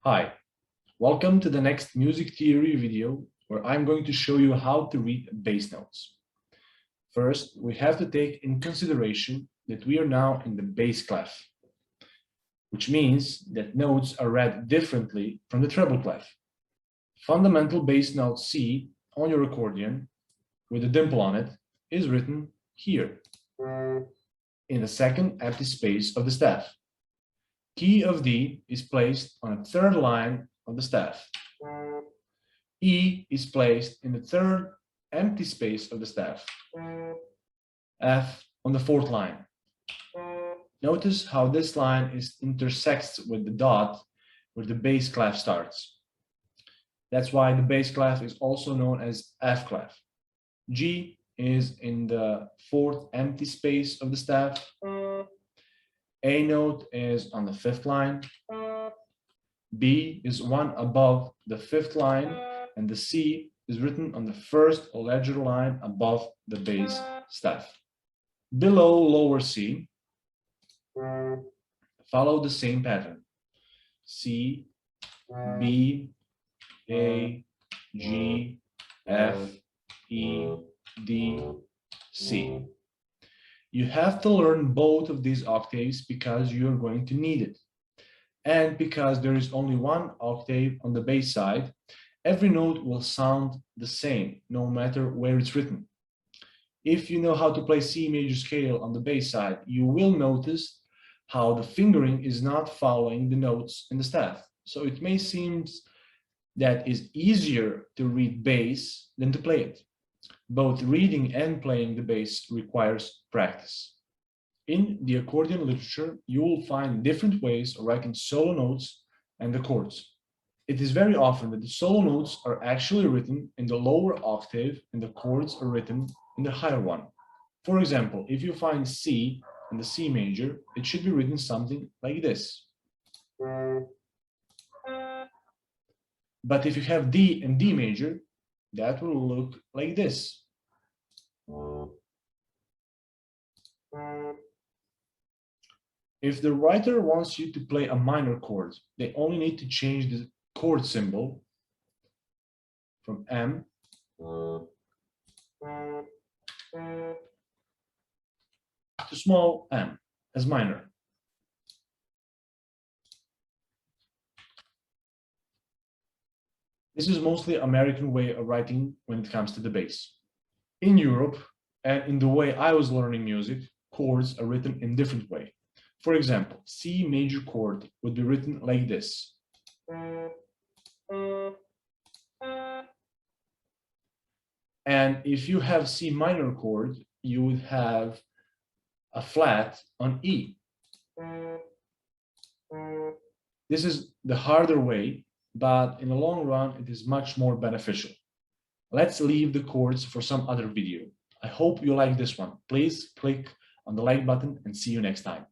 Hi, welcome to the next music theory video where I'm going to show you how to read bass notes. First, we have to take in consideration that we are now in the bass clef, which means that notes are read differently from the treble clef. Fundamental bass note C on your accordion with a dimple on it is written here in the second empty space of the staff. Key of D is placed on the third line of the staff. E is placed in the third empty space of the staff. F on the fourth line. Notice how this line intersects with the dot where the bass clef starts. That's why the bass clef is also known as F clef. G is in the fourth empty space of the staff. A note is on the fifth line. B is one above the fifth line, and the C is written on the first ledger line above the bass staff. Below lower C, follow the same pattern. C, B, A, G, F, E, D, C. You have to learn both of these octaves because you're going to need it. And because there is only one octave on the bass side, every note will sound the same, no matter where it's written. If you know how to play C major scale on the bass side, you will notice how the fingering is not following the notes in the staff. So it may seem that it's easier to read bass than to play it. Both reading and playing the bass requires practice. In the accordion literature, you will find different ways of writing solo notes and the chords. It is very often that the solo notes are actually written in the lower octave and the chords are written in the higher one. For example, if you find C in the C major, it should be written something like this. But if you have D and D major, that will look like this. If the writer wants you to play a minor chord, they only need to change the chord symbol from M to small m as minor. This is mostly American way of writing when it comes to the bass. In Europe, and in the way I was learning music, chords are written in different way. For example, C major chord would be written like this. And if you have C minor chord, you would have a flat on E. This is the harder way, but in the long run, it is much more beneficial. Let's leave the chords for some other video. I hope you like this one. Please click on the like button and see you next time.